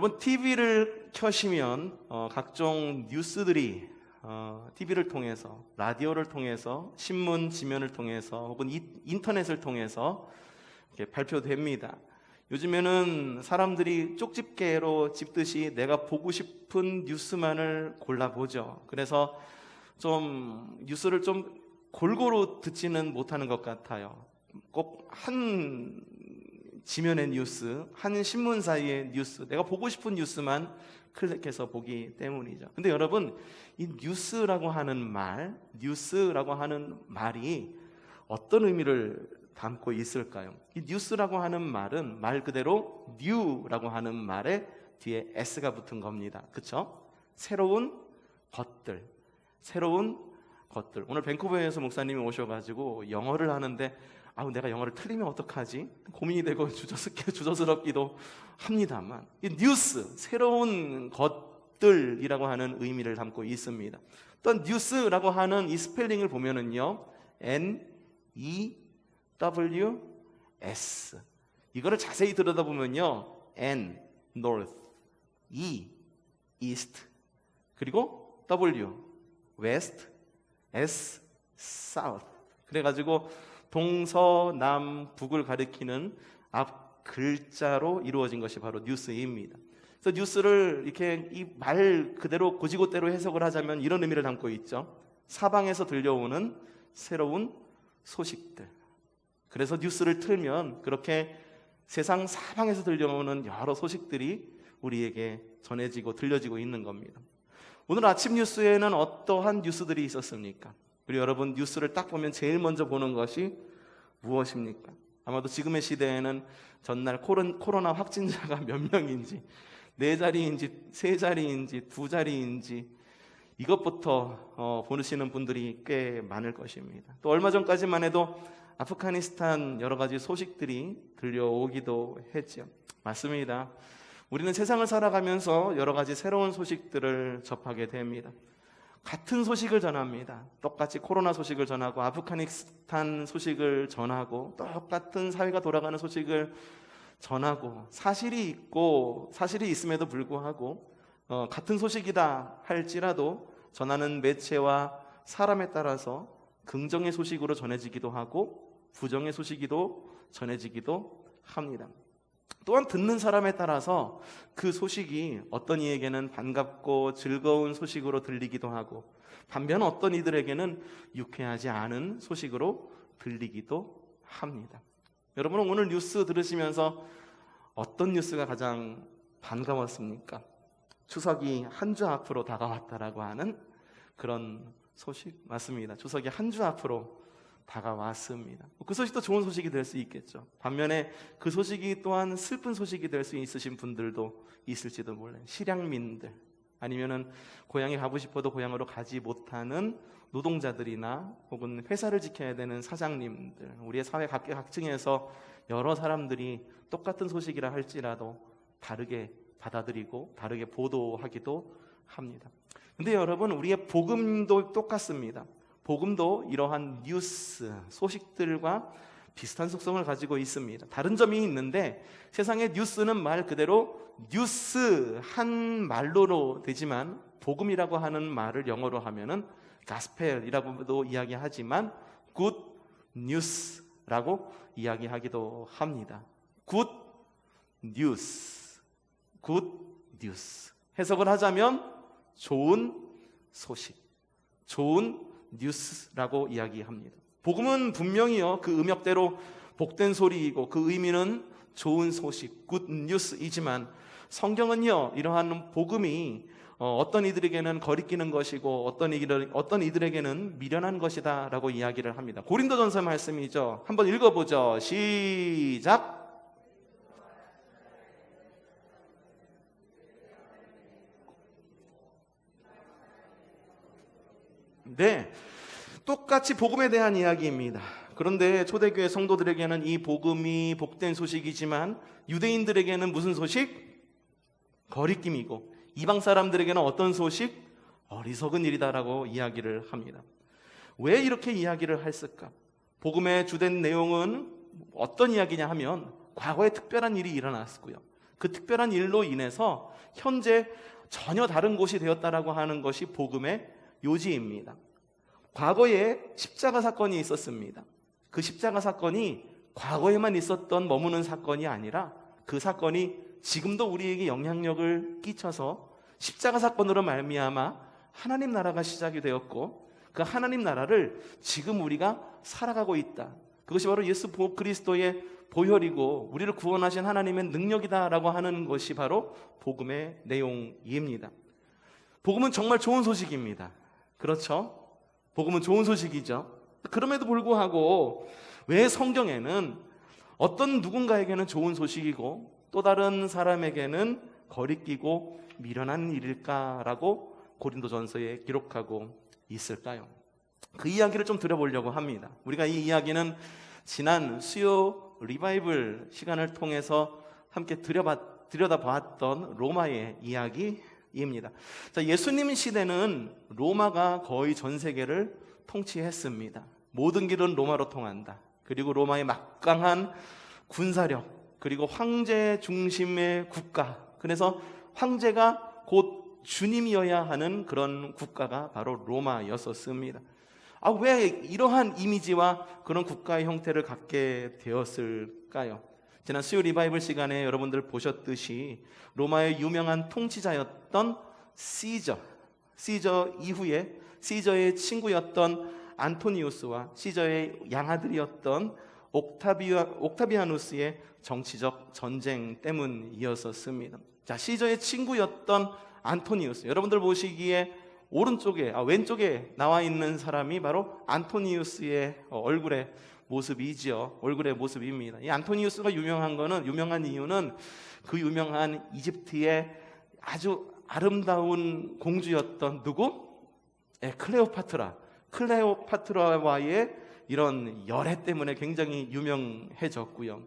여러분 TV를 켜시면 각종 뉴스들이 TV를 통해서, 라디오를 통해서, 신문 지면을 통해서 혹은 인터넷을 통해서 이렇게 발표됩니다. 요즘에는 사람들이 쪽집게로 집듯이 내가 보고 싶은 뉴스만을 골라보죠. 그래서 좀 뉴스를 좀 골고루 듣지는 못하는 것 같아요. 꼭 한 지면의 뉴스, 한 신문사의 뉴스, 내가 보고 싶은 뉴스만 클릭해서 보기 때문이죠. 근데 여러분, 이 뉴스라고 하는 말이 어떤 의미를 담고 있을까요? 이 뉴스라고 하는 말은 말 그대로 new라고 하는 말에 뒤에 s가 붙은 겁니다. 그렇죠? 새로운 것들. 오늘 밴쿠버에서 목사님이 오셔가지고 영어를 하는데 내가 영어를 틀리면 어떡하지? 고민이 되고 주저스럽기도 합니다만, 이 뉴스, 새로운 것들이라고 하는 의미를 담고 있습니다. 또 뉴스라고 하는 이 스펠링을 보면은요, N-E-W-S. 이거를 자세히 들여다보면요, N, North, E, East, 그리고 W, West, S, South. 그래가지고 동서남북을 가리키는 앞 글자로 이루어진 것이 바로 뉴스입니다. 그래서 뉴스를 이렇게 이 말 그대로 고지고대로 해석을 하자면 이런 의미를 담고 있죠. 사방에서 들려오는 새로운 소식들. 그래서 뉴스를 틀면 그렇게 세상 사방에서 들려오는 여러 소식들이 우리에게 전해지고 들려지고 있는 겁니다. 오늘 아침 뉴스에는 어떠한 뉴스들이 있었습니까? 우리 여러분 뉴스를 딱 보면 제일 먼저 보는 것이 무엇입니까? 아마도 지금의 시대에는 전날 코로나 확진자가 몇 명인지, 4자리인지 3자리인지 2자리인지 이것부터 보시는 분들이 꽤 많을 것입니다. 또 얼마 전까지만 해도 아프가니스탄 여러 가지 소식들이 들려오기도 했죠. 맞습니다. 우리는 세상을 살아가면서 여러 가지 새로운 소식들을 접하게 됩니다. 같은 소식을 전합니다. 똑같이 코로나 소식을 전하고 아프가니스탄 소식을 전하고 똑같은 사회가 돌아가는 소식을 전하고 사실이 있음에도 불구하고 같은 소식이다 할지라도 전하는 매체와 사람에 따라서 긍정의 소식으로 전해지기도 하고 부정의 소식이도 전해지기도 합니다. 또한 듣는 사람에 따라서 그 소식이 어떤 이에게는 반갑고 즐거운 소식으로 들리기도 하고 반면 어떤 이들에게는 유쾌하지 않은 소식으로 들리기도 합니다. 여러분은 오늘 뉴스 들으시면서 어떤 뉴스가 가장 반가웠습니까? 추석이 한 주 앞으로 다가왔다라고 하는 그런 소식 맞습니다. 추석이 한 주 앞으로 다가왔습니다. 그 소식도 좋은 소식이 될 수 있겠죠. 반면에 그 소식이 또한 슬픈 소식이 될 수 있으신 분들도 있을지도 몰라요. 실향민들 아니면은 고향에 가고 싶어도 고향으로 가지 못하는 노동자들이나 혹은 회사를 지켜야 되는 사장님들, 우리의 사회 각층에서 여러 사람들이 똑같은 소식이라 할지라도 다르게 받아들이고 다르게 보도하기도 합니다. 근데 여러분, 우리의 복음도 똑같습니다. 복음도 이러한 뉴스, 소식들과 비슷한 속성을 가지고 있습니다. 다른 점이 있는데 세상의 뉴스는 말 그대로 뉴스 한 말로로 되지만 복음이라고 하는 말을 영어로 하면은 가스펠이라고도 이야기하지만 굿 뉴스라고 이야기하기도 합니다. 굿 뉴스, 굿 뉴스. 해석을 하자면 좋은 소식, 좋은 뉴스라고 이야기합니다. 복음은 분명히요 그 음역대로 복된 소리이고 그 의미는 좋은 소식, 굿 뉴스이지만 성경은요 이러한 복음이 어떤 이들에게는 거리끼는 것이고 어떤 이들에게는 미련한 것이다 라고 이야기를 합니다. 고린도전서 말씀이죠. 한번 읽어보죠. 시작. 네, 똑같이 복음에 대한 이야기입니다. 그런데 초대교회 성도들에게는 이 복음이 복된 소식이지만 유대인들에게는 무슨 소식? 거리낌이고 이방 사람들에게는 어떤 소식? 어리석은 일이다라고 이야기를 합니다. 왜 이렇게 이야기를 했을까? 복음의 주된 내용은 어떤 이야기냐 하면 과거에 특별한 일이 일어났고요. 그 특별한 일로 인해서 현재 전혀 다른 곳이 되었다라고 하는 것이 복음의 요지입니다. 과거에 십자가 사건이 있었습니다. 그 십자가 사건이 과거에만 있었던 머무는 사건이 아니라 그 사건이 지금도 우리에게 영향력을 끼쳐서 십자가 사건으로 말미암아 하나님 나라가 시작이 되었고, 그 하나님 나라를 지금 우리가 살아가고 있다. 그것이 바로 예수 그리스도의 보혈이고 우리를 구원하신 하나님의 능력이다라고 하는 것이 바로 복음의 내용입니다. 복음은 정말 좋은 소식입니다. 그렇죠? 복음은 좋은 소식이죠. 그럼에도 불구하고 왜 성경에는 어떤 누군가에게는 좋은 소식이고 또 다른 사람에게는 거리끼고 미련한 일일까라고 고린도전서에 기록하고 있을까요? 그 이야기를 좀 들어보려고 합니다. 우리가 이 이야기는 지난 수요 리바이블 시간을 통해서 함께 들여다봤던 로마의 이야기입니다. 자, 예수님 시대는 로마가 거의 전 세계를 통치했습니다. 모든 길은 로마로 통한다. 그리고 로마의 막강한 군사력, 그리고 황제 중심의 국가, 그래서 황제가 곧 주님이어야 하는 그런 국가가 바로 로마였었습니다. 왜 이러한 이미지와 그런 국가의 형태를 갖게 되었을까요? 지난 수요 리바이블 시간에 여러분들 보셨듯이 로마의 유명한 통치자였던 시저 이후에 시저의 친구였던 안토니우스와 시저의 양아들이었던 옥타비아누스의 정치적 전쟁 때문이었습니다. 자, 시저의 친구였던 안토니우스, 여러분들 보시기에 왼쪽에 나와 있는 사람이 바로 안토니우스의 얼굴의 모습입니다. 이 안토니우스가 유명한 이유는 그 유명한 이집트의 아주 아름다운 공주였던 클레오파트라와의 이런 열애 때문에 굉장히 유명해졌고요.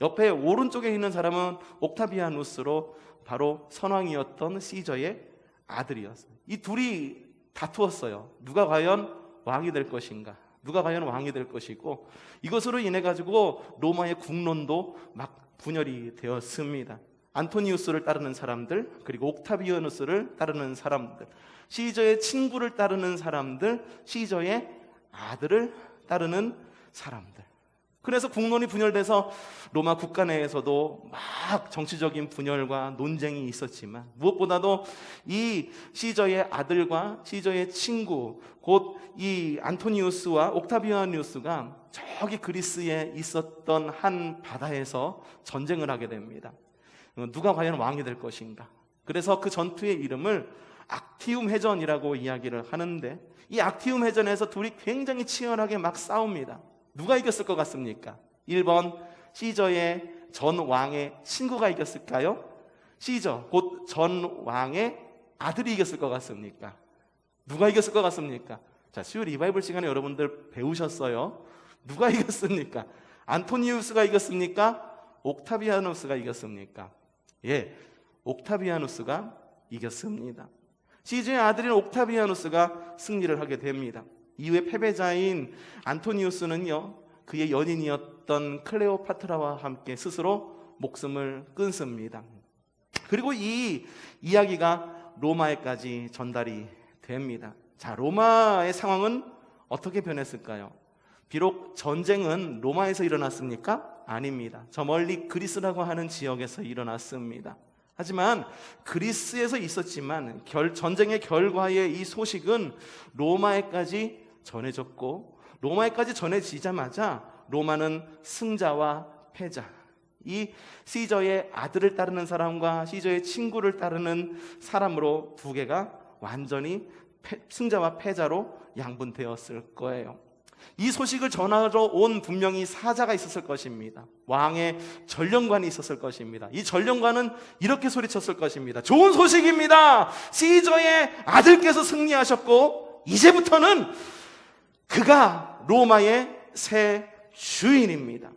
옆에 오른쪽에 있는 사람은 옥타비아누스로 바로 선왕이었던 시저의 아들이었어요. 이 둘이 다투었어요. 누가 과연 왕이 될 것인가? 누가 과연 왕이 될 것이고, 이것으로 인해 가지고 로마의 국론도 막 분열이 되었습니다. 안토니우스를 따르는 사람들, 그리고 옥타비아누스를 따르는 사람들, 시저의 친구를 따르는 사람들, 시저의 아들을 따르는 사람들. 그래서 국론이 분열돼서 로마 국가 내에서도 막 정치적인 분열과 논쟁이 있었지만, 무엇보다도 이 시저의 아들과 시저의 친구, 곧 이 안토니우스와 옥타비아누스가 저기 그리스에 있었던 한 바다에서 전쟁을 하게 됩니다. 누가 과연 왕이 될 것인가? 그래서 그 전투의 이름을 악티움 해전이라고 이야기를 하는데, 이 악티움 해전에서 둘이 굉장히 치열하게 막 싸웁니다. 누가 이겼을 것 같습니까? 1번 시저의 전 왕의 친구가 이겼을까요? 시저 곧 전 왕의 아들이 이겼을 것 같습니까? 누가 이겼을 것 같습니까? 자, 수요 리바이블 시간에 여러분들 배우셨어요. 누가 이겼습니까? 안토니우스가 이겼습니까? 옥타비아누스가 이겼습니까? 예, 옥타비아누스가 이겼습니다. 시저의 아들인 옥타비아누스가 승리를 하게 됩니다. 이후에 패배자인 안토니우스는요, 그의 연인이었던 클레오파트라와 함께 스스로 목숨을 끊습니다. 그리고 이 이야기가 로마에까지 전달이 됩니다. 자, 로마의 상황은 어떻게 변했을까요? 비록 전쟁은 로마에서 일어났습니까? 아닙니다. 저 멀리 그리스라고 하는 지역에서 일어났습니다. 하지만 그리스에서 있었지만 전쟁의 결과의 이 소식은 로마에까지 전해졌고, 로마에까지 전해지자마자 로마는 승자와 패자, 이 시저의 아들을 따르는 사람과 시저의 친구를 따르는 사람으로 두 개가 완전히 승자와 패자로 양분되었을 거예요. 이 소식을 전하러 온 분명히 사자가 있었을 것입니다. 왕의 전령관이 있었을 것입니다. 이 전령관은 이렇게 소리쳤을 것입니다. 좋은 소식입니다. 시저의 아들께서 승리하셨고 이제부터는 그가 로마의 새 주인입니다.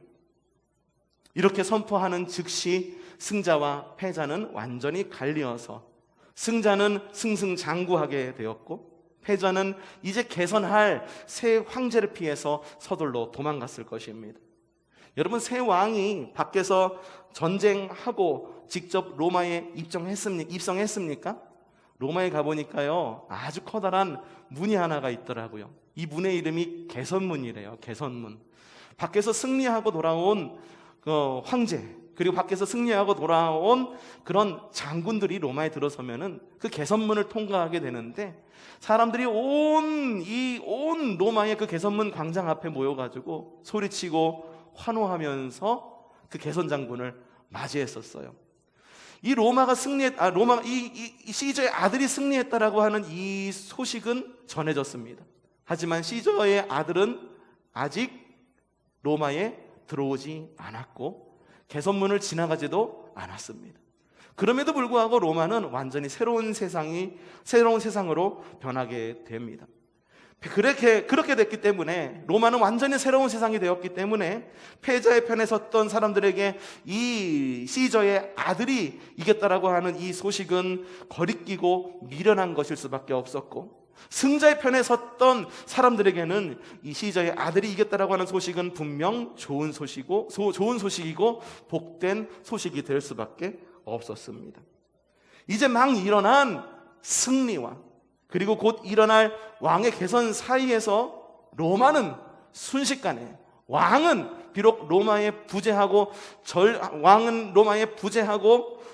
이렇게 선포하는 즉시 승자와 패자는 완전히 갈리어서 승자는 승승장구하게 되었고, 패자는 이제 개선할 새 황제를 피해서 서둘러 도망갔을 것입니다. 여러분, 새 왕이 밖에서 전쟁하고 직접 로마에 입성했습니까? 로마에 가보니까요, 아주 커다란 문이 하나가 있더라고요. 이 문의 이름이 개선문이래요. 개선문. 밖에서 승리하고 돌아온 황제, 그리고 밖에서 승리하고 돌아온 그런 장군들이 로마에 들어서면은 그 개선문을 통과하게 되는데, 사람들이 온 로마의 그 개선문 광장 앞에 모여가지고 소리치고 환호하면서 그 개선 장군을 맞이했었어요. 이 시저의 아들이 승리했다라고 하는 이 소식은 전해졌습니다. 하지만 시저의 아들은 아직 로마에 들어오지 않았고 개선문을 지나가지도 않았습니다. 그럼에도 불구하고 로마는 완전히 새로운 세상으로 변하게 됩니다. 그렇게 됐기 때문에, 로마는 완전히 새로운 세상이 되었기 때문에 패자의 편에 섰던 사람들에게 이 시저의 아들이 이겼다라고 하는 이 소식은 거리끼고 미련한 것일 수밖에 없었고, 승자의 편에 섰던 사람들에게는 이 시저의 아들이 이겼다라고 하는 소식은 분명 좋은 소식이고 복된 소식이 될 수밖에 없었습니다. 이제 막 일어난 승리와 그리고 곧 일어날 왕의 개선 사이에서 로마는 순식간에, 왕은 로마에 부재하고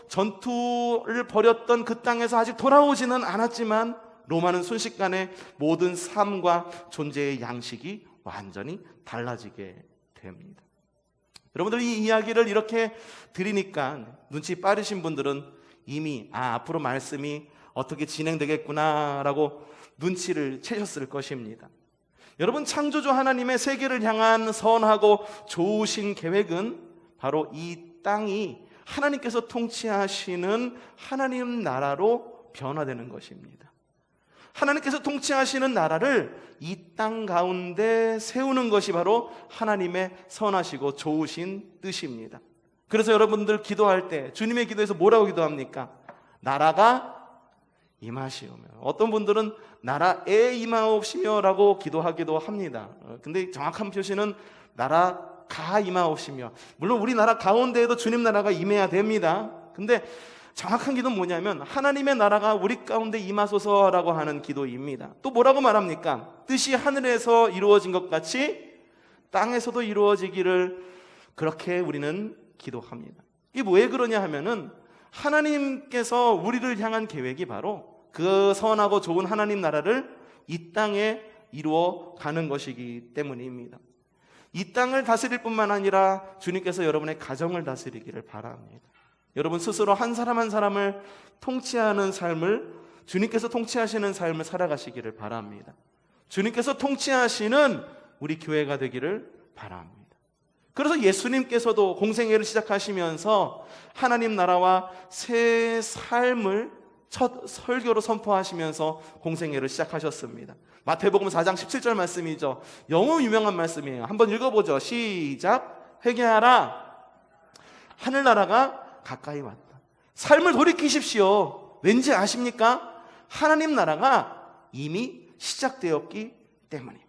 전투를 벌였던 그 땅에서 아직 돌아오지는 않았지만, 로마는 순식간에 모든 삶과 존재의 양식이 완전히 달라지게 됩니다. 여러분들, 이 이야기를 이렇게 들으니까 눈치 빠르신 분들은 이미 앞으로 말씀이 어떻게 진행되겠구나라고 눈치를 채셨을 것입니다. 여러분, 창조주 하나님의 세계를 향한 선하고 좋으신 계획은 바로 이 땅이 하나님께서 통치하시는 하나님 나라로 변화되는 것입니다. 하나님께서 통치하시는 나라를 이 땅 가운데 세우는 것이 바로 하나님의 선하시고 좋으신 뜻입니다. 그래서 여러분들 기도할 때 주님의 기도에서 뭐라고 기도합니까? 나라가 임하시오며. 어떤 분들은 나라에 임하옵시며 라고 기도하기도 합니다. 근데 정확한 표시는 나라가 임하옵시며. 물론 우리나라 가운데에도 주님 나라가 임해야 됩니다. 근데 정확한 기도는 뭐냐면 하나님의 나라가 우리 가운데 임하소서라고 하는 기도입니다. 또 뭐라고 말합니까? 뜻이 하늘에서 이루어진 것 같이 땅에서도 이루어지기를, 그렇게 우리는 기도합니다. 이게 왜 그러냐 하면은, 하나님께서 우리를 향한 계획이 바로 그 선하고 좋은 하나님 나라를 이 땅에 이루어 가는 것이기 때문입니다. 이 땅을 다스릴 뿐만 아니라 주님께서 여러분의 가정을 다스리기를 바랍니다. 여러분 스스로 한 사람 한 사람을 통치하는 삶을, 주님께서 통치하시는 삶을 살아가시기를 바랍니다. 주님께서 통치하시는 우리 교회가 되기를 바랍니다. 그래서 예수님께서도 공생애를 시작하시면서 하나님 나라와 새 삶을 첫 설교로 선포하시면서 공생애를 시작하셨습니다. 마태복음 4장 17절 말씀이죠. 너무 유명한 말씀이에요. 한번 읽어보죠. 시작. 회개하라, 하늘나라가 가까이 왔다. 삶을 돌이키십시오. 왠지 아십니까? 하나님 나라가 이미 시작되었기 때문입니다.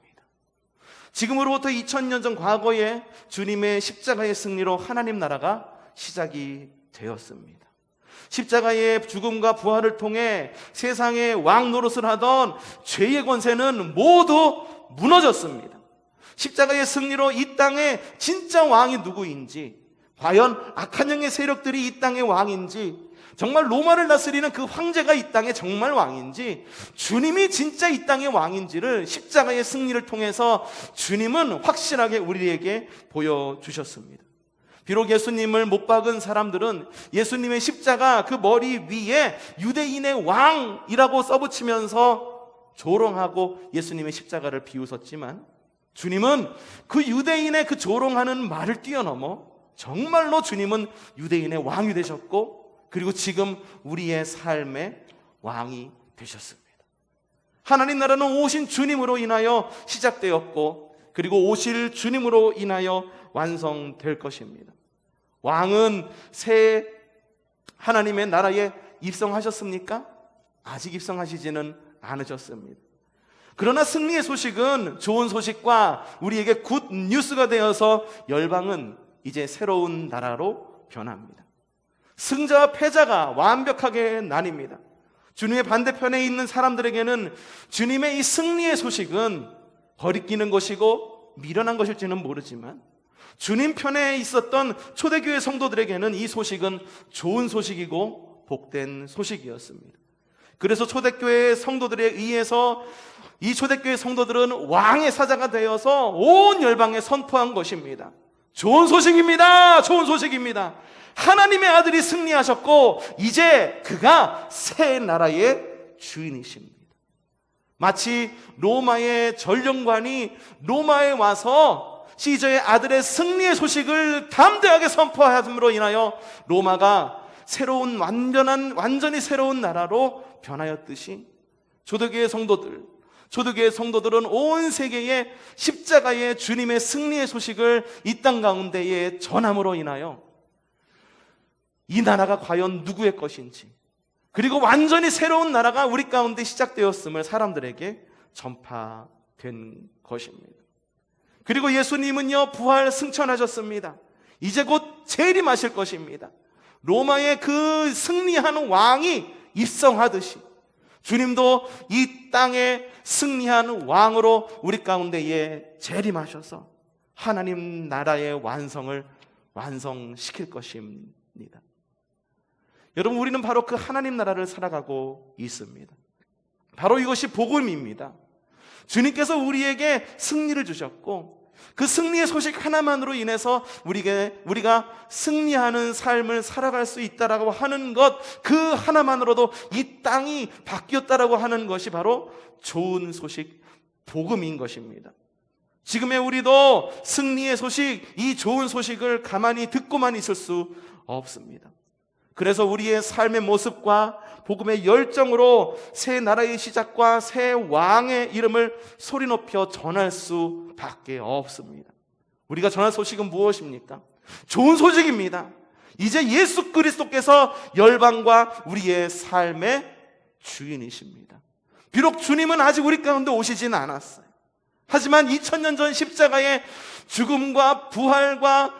지금으로부터 2000년 전 과거에 주님의 십자가의 승리로 하나님 나라가 시작이 되었습니다. 십자가의 죽음과 부활을 통해 세상의 왕 노릇을 하던 죄의 권세는 모두 무너졌습니다. 십자가의 승리로 이 땅의 진짜 왕이 누구인지, 과연 악한 영의 세력들이 이 땅의 왕인지, 정말 로마를 다스리는 그 황제가 이 땅의 정말 왕인지, 주님이 진짜 이 땅의 왕인지를 십자가의 승리를 통해서 주님은 확실하게 우리에게 보여주셨습니다. 비록 예수님을 못 박은 사람들은 예수님의 십자가 그 머리 위에 유대인의 왕이라고 써붙이면서 조롱하고 예수님의 십자가를 비웃었지만, 주님은 그 유대인의 그 조롱하는 말을 뛰어넘어 정말로 주님은 유대인의 왕이 되셨고, 그리고 지금 우리의 삶의 왕이 되셨습니다. 하나님 나라는 오신 주님으로 인하여 시작되었고, 그리고 오실 주님으로 인하여 완성될 것입니다. 왕은 새 하나님의 나라에 입성하셨습니까? 아직 입성하시지는 않으셨습니다. 그러나 승리의 소식은 좋은 소식과 우리에게 굿 뉴스가 되어서 열방은 이제 새로운 나라로 변합니다. 승자와 패자가 완벽하게 나뉩니다. 주님의 반대편에 있는 사람들에게는 주님의 이 승리의 소식은 거리끼는 것이고 미련한 것일지는 모르지만, 주님 편에 있었던 초대교회 성도들에게는 이 소식은 좋은 소식이고 복된 소식이었습니다. 그래서 초대교회 성도들에 의해서 이 초대교회 성도들은 왕의 사자가 되어서 온 열방에 선포한 것입니다. 좋은 소식입니다. 좋은 소식입니다. 하나님의 아들이 승리하셨고 이제 그가 새 나라의 주인이십니다. 마치 로마의 전령관이 로마에 와서 시저의 아들의 승리의 소식을 담대하게 선포함으로 인하여 로마가 새로운 완전히 새로운 나라로 변하였듯이 초대교회 성도들은 온 세계에 십자가의 주님의 승리의 소식을 이 땅 가운데에 전함으로 인하여 이 나라가 과연 누구의 것인지, 그리고 완전히 새로운 나라가 우리 가운데 시작되었음을 사람들에게 전파된 것입니다. 그리고 예수님은요, 부활 승천하셨습니다. 이제 곧 재림하실 것입니다. 로마의 그 승리하는 왕이 입성하듯이 주님도 이 땅에 승리하는 왕으로 우리 가운데에 재림하셔서 하나님 나라의 완성시킬 것입니다. 여러분, 우리는 바로 그 하나님 나라를 살아가고 있습니다. 바로 이것이 복음입니다. 주님께서 우리에게 승리를 주셨고 그 승리의 소식 하나만으로 인해서 우리가 승리하는 삶을 살아갈 수 있다라고 하는 것, 그 하나만으로도 이 땅이 바뀌었다라고 하는 것이 바로 좋은 소식, 복음인 것입니다. 지금의 우리도 승리의 소식, 이 좋은 소식을 가만히 듣고만 있을 수 없습니다. 그래서 우리의 삶의 모습과 복음의 열정으로 새 나라의 시작과 새 왕의 이름을 소리 높여 전할 수밖에 없습니다. 우리가 전할 소식은 무엇입니까? 좋은 소식입니다. 이제 예수 그리스도께서 열방과 우리의 삶의 주인이십니다. 비록 주님은 아직 우리 가운데 오시진 않았어요. 하지만 2000년 전 십자가의 죽음과 부활과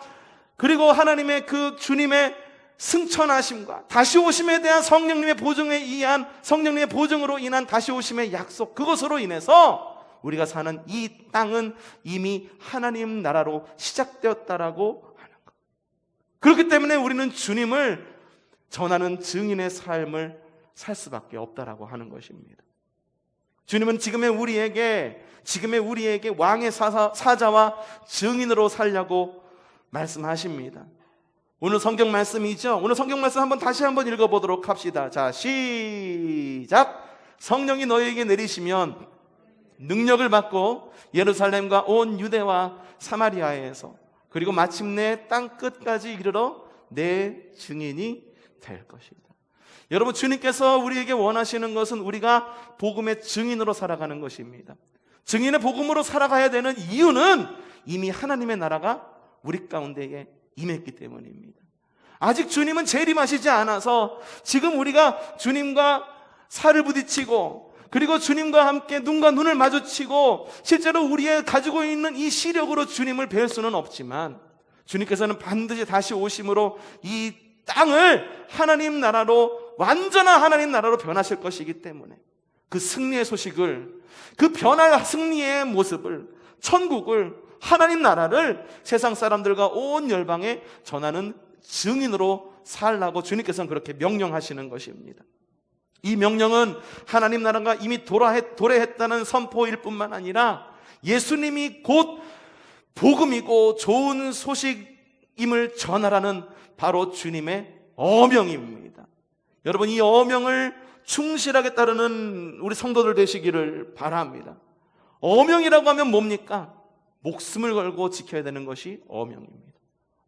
그리고 하나님의 그 주님의 승천하심과 다시 오심에 대한 성령님의 보증으로 인한 다시 오심의 약속, 그것으로 인해서 우리가 사는 이 땅은 이미 하나님 나라로 시작되었다라고 하는 것. 그렇기 때문에 우리는 주님을 전하는 증인의 삶을 살 수밖에 없다라고 하는 것입니다. 주님은 지금의 우리에게 왕의 사자와 증인으로 살려고 말씀하십니다. 오늘 성경 말씀이죠. 오늘 성경 말씀 다시 한번 읽어보도록 합시다. 자, 시작. 성령이 너희에게 내리시면 능력을 받고 예루살렘과 온 유대와 사마리아에서 그리고 마침내 땅 끝까지 이르러 내 증인이 될 것이다. 여러분, 주님께서 우리에게 원하시는 것은 우리가 복음의 증인으로 살아가는 것입니다. 증인의 복음으로 살아가야 되는 이유는 이미 하나님의 나라가 우리 가운데에 임했기 때문입니다. 아직 주님은 재림하시지 않아서 지금 우리가 주님과 살을 부딪히고 그리고 주님과 함께 눈과 눈을 마주치고 실제로 우리의 가지고 있는 이 시력으로 주님을 뵐 수는 없지만 주님께서는 반드시 다시 오심으로 이 땅을 하나님 나라로, 완전한 하나님 나라로 변하실 것이기 때문에 그 승리의 소식을, 그 변할 승리의 모습을, 천국을, 하나님 나라를 세상 사람들과 온 열방에 전하는 증인으로 살라고 주님께서는 그렇게 명령하시는 것입니다. 이 명령은 하나님 나라가 이미 도래했다는 선포일 뿐만 아니라 예수님이 곧 복음이고 좋은 소식임을 전하라는 바로 주님의 어명입니다. 여러분, 이 어명을 충실하게 따르는 우리 성도들 되시기를 바랍니다. 어명이라고 하면 뭡니까? 목숨을 걸고 지켜야 되는 것이 어명입니다.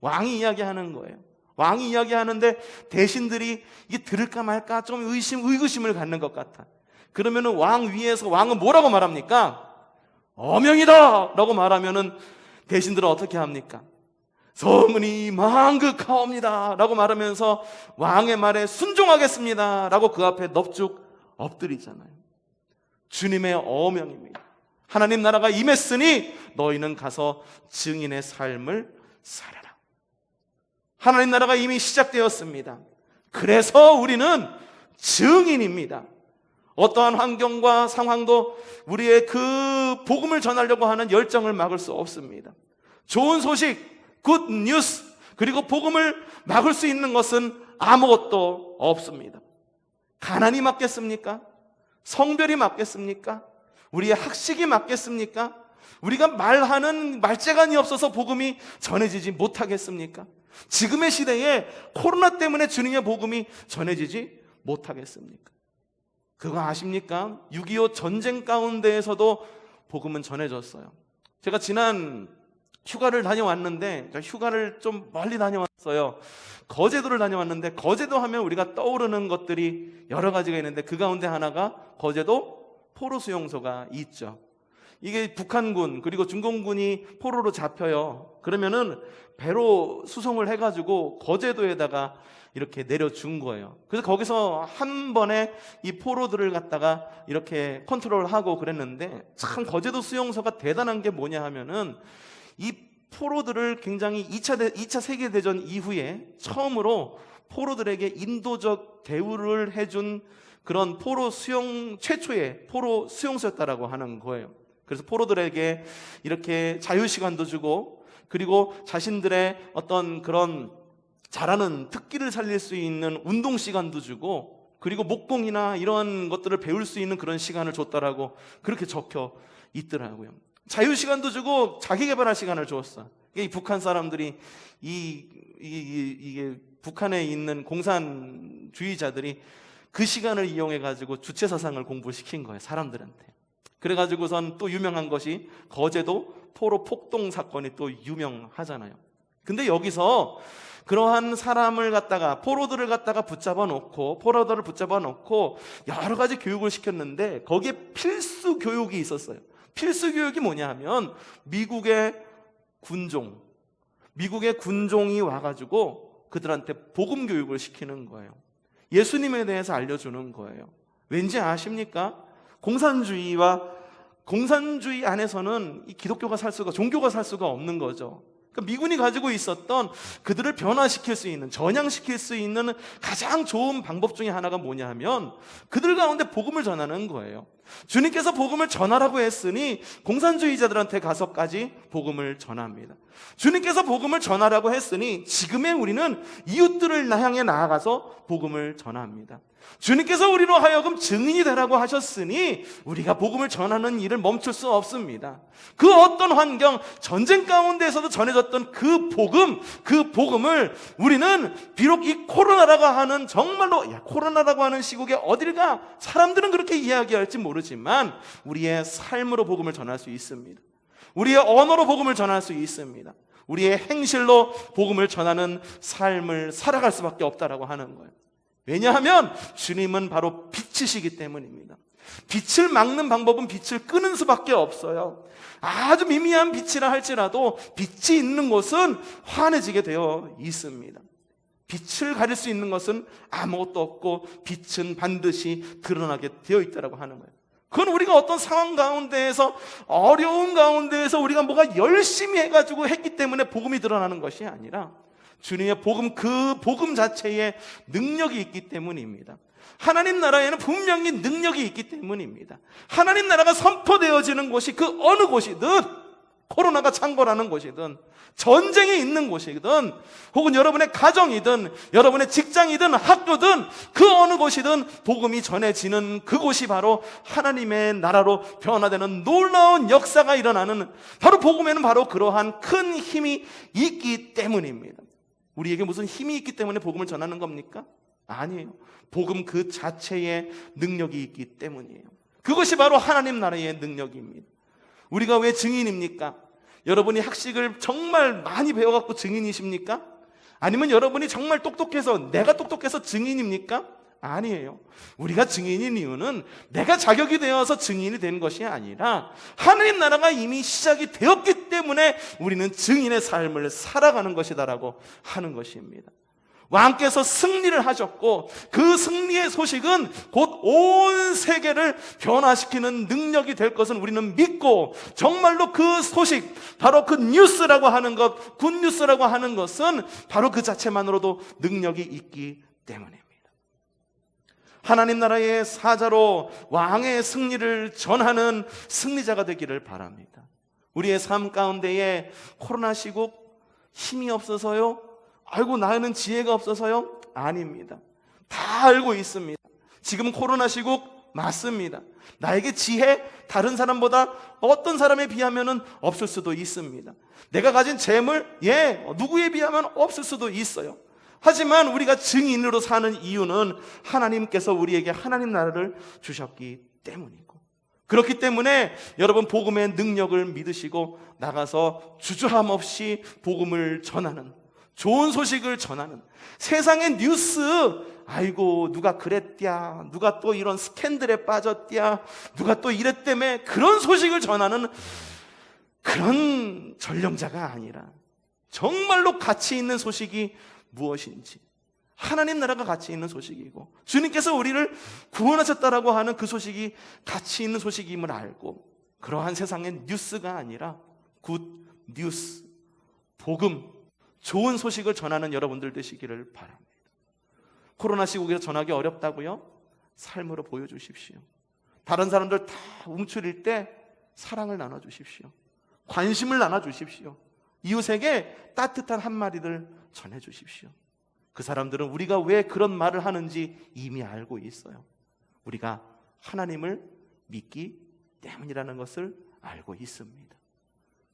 왕이 이야기하는 거예요. 왕이 이야기하는데 대신들이 이게 들을까 말까 좀 의구심을 갖는 것 같아. 그러면은 왕 위에서 왕은 뭐라고 말합니까? 어명이다! 라고 말하면은 대신들은 어떻게 합니까? 성은이 망극하옵니다! 라고 말하면서 왕의 말에 순종하겠습니다! 라고 그 앞에 넙죽 엎드리잖아요. 주님의 어명입니다. 하나님 나라가 임했으니 너희는 가서 증인의 삶을 살아라. 하나님 나라가 이미 시작되었습니다. 그래서 우리는 증인입니다. 어떠한 환경과 상황도 우리의 그 복음을 전하려고 하는 열정을 막을 수 없습니다. 좋은 소식, 굿 뉴스, 그리고 복음을 막을 수 있는 것은 아무것도 없습니다. 가난이 맞겠습니까? 성별이 맞겠습니까? 우리의 학식이 맞겠습니까? 우리가 말하는 말재간이 없어서 복음이 전해지지 못하겠습니까? 지금의 시대에 코로나 때문에 주님의 복음이 전해지지 못하겠습니까? 그거 아십니까? 6.25 전쟁 가운데에서도 복음은 전해졌어요. 제가 지난 휴가를 다녀왔는데, 휴가를 좀 멀리 다녀왔어요. 거제도를 다녀왔는데, 거제도 하면 우리가 떠오르는 것들이 여러 가지가 있는데 그 가운데 하나가 거제도 포로 수용소가 있죠. 이게 북한군 그리고 중공군이 포로로 잡혀요. 그러면은 배로 수송을 해가지고 거제도에다가 이렇게 내려준 거예요. 그래서 거기서 한 번에 이 포로들을 갖다가 이렇게 컨트롤하고 그랬는데, 참 거제도 수용소가 대단한 게 뭐냐 하면은 이 포로들을 굉장히 2차 세계대전 이후에 처음으로 포로들에게 인도적 대우를 해준 그런 최초의 포로 수용소였다라고 하는 거예요. 그래서 포로들에게 이렇게 자유시간도 주고, 그리고 자신들의 어떤 그런 잘하는 특기를 살릴 수 있는 운동 시간도 주고, 그리고 목공이나 이런 것들을 배울 수 있는 그런 시간을 줬다라고 그렇게 적혀 있더라고요. 자유 시간도 주고 자기 개발할 시간을 줬어. 이 북한 사람들이 이게 북한에 있는 공산주의자들이 그 시간을 이용해 가지고 주체 사상을 공부시킨 거예요, 사람들한테. 그래 가지고선 또 유명한 것이 거제도 포로 폭동 사건이 또 유명하잖아요. 근데 여기서 그러한 사람을 갖다가 포로들을 갖다가 포로들을 붙잡아 놓고 여러 가지 교육을 시켰는데, 거기에 필수 교육이 있었어요. 필수 교육이 뭐냐 하면 미국의 군종이 와가지고 그들한테 복음 교육을 시키는 거예요. 예수님에 대해서 알려주는 거예요. 왠지 아십니까? 공산주의 안에서는 이 종교가 살 수가 없는 거죠. 그러니까 미군이 가지고 있었던 그들을 변화시킬 수 있는, 전향시킬 수 있는 가장 좋은 방법 중에 하나가 뭐냐 하면 그들 가운데 복음을 전하는 거예요. 주님께서 복음을 전하라고 했으니 공산주의자들한테 가서까지 복음을 전합니다. 주님께서 복음을 전하라고 했으니 지금의 우리는 이웃들을 향해 나아가서 복음을 전합니다. 주님께서 우리로 하여금 증인이 되라고 하셨으니 우리가 복음을 전하는 일을 멈출 수 없습니다. 그 어떤 환경, 전쟁 가운데에서도 전해졌던 그 복음을 우리는 비록 이 코로나라고 하는, 정말로 코로나라고 하는 시국에 어딜 가 사람들은 그렇게 이야기할지 모르지만 우리의 삶으로 복음을 전할 수 있습니다. 우리의 언어로 복음을 전할 수 있습니다. 우리의 행실로 복음을 전하는 삶을 살아갈 수밖에 없다라고 하는 거예요. 왜냐하면 주님은 바로 빛이시기 때문입니다. 빛을 막는 방법은 빛을 끄는 수밖에 없어요. 아주 미미한 빛이라 할지라도 빛이 있는 곳은 환해지게 되어 있습니다. 빛을 가릴 수 있는 것은 아무것도 없고 빛은 반드시 드러나게 되어 있다고 하는 거예요. 그건 우리가 어떤 상황 가운데에서, 어려운 가운데에서 우리가 뭐가 열심히 해가지고 했기 때문에 복음이 드러나는 것이 아니라 주님의 복음, 그 복음 자체에 능력이 있기 때문입니다. 하나님 나라에는 분명히 능력이 있기 때문입니다. 하나님 나라가 선포되어지는 곳이 그 어느 곳이든, 코로나가 창궐하는 곳이든, 전쟁이 있는 곳이든, 혹은 여러분의 가정이든 여러분의 직장이든 학교든 그 어느 곳이든 복음이 전해지는 그곳이 바로 하나님의 나라로 변화되는 놀라운 역사가 일어나는, 바로 복음에는 바로 그러한 큰 힘이 있기 때문입니다. 우리에게 무슨 힘이 있기 때문에 복음을 전하는 겁니까? 아니에요. 복음 그 자체에 능력이 있기 때문이에요. 그것이 바로 하나님 나라의 능력입니다. 우리가 왜 증인입니까? 여러분이 학식을 정말 많이 배워갖고 증인이십니까? 아니면 여러분이 정말 똑똑해서, 내가 똑똑해서 증인입니까? 아니에요. 우리가 증인인 이유는 내가 자격이 되어서 증인이 된 것이 아니라 하나님 나라가 이미 시작이 되었기 때문에 우리는 증인의 삶을 살아가는 것이다라고 하는 것입니다. 왕께서 승리를 하셨고 그 승리의 소식은 곧 온 세계를 변화시키는 능력이 될 것은 우리는 믿고, 정말로 그 소식, 바로 그 뉴스라고 하는 것, 굿뉴스라고 하는 것은 바로 그 자체만으로도 능력이 있기 때문입니다. 하나님 나라의 사자로 왕의 승리를 전하는 승리자가 되기를 바랍니다. 우리의 삶 가운데에 코로나 시국 힘이 없어서요? 아이고 나는 지혜가 없어서요? 아닙니다. 다 알고 있습니다. 지금 코로나 시국 맞습니다. 나에게 지혜 다른 사람보다 어떤 사람에 비하면 없을 수도 있습니다. 내가 가진 재물 누구에 비하면 없을 수도 있어요. 하지만 우리가 증인으로 사는 이유는 하나님께서 우리에게 하나님 나라를 주셨기 때문이고, 그렇기 때문에 여러분 복음의 능력을 믿으시고 나가서 주저함 없이 복음을 전하는, 좋은 소식을 전하는, 세상의 뉴스, 아이고 누가 그랬랴, 누가 또 이런 스캔들에 빠졌랴, 누가 또 이랬다며, 그런 소식을 전하는 그런 전령자가 아니라 정말로 가치 있는 소식이 무엇인지, 하나님 나라가 가치 있는 소식이고 주님께서 우리를 구원하셨다라고 하는 그 소식이 가치 있는 소식임을 알고, 그러한 세상의 뉴스가 아니라 굿 뉴스, 복음, 좋은 소식을 전하는 여러분들 되시기를 바랍니다. 코로나 시국에서 전하기 어렵다고요? 삶으로 보여주십시오. 다른 사람들 다 움츠릴 때 사랑을 나눠주십시오. 관심을 나눠주십시오. 이웃에게 따뜻한 한마디를 전해주십시오. 그 사람들은 우리가 왜 그런 말을 하는지 이미 알고 있어요. 우리가 하나님을 믿기 때문이라는 것을 알고 있습니다.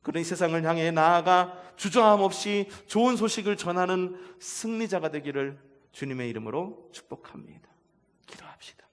그런 이 세상을 향해 나아가 주저함 없이 좋은 소식을 전하는 승리자가 되기를 주님의 이름으로 축복합니다. 기도합시다.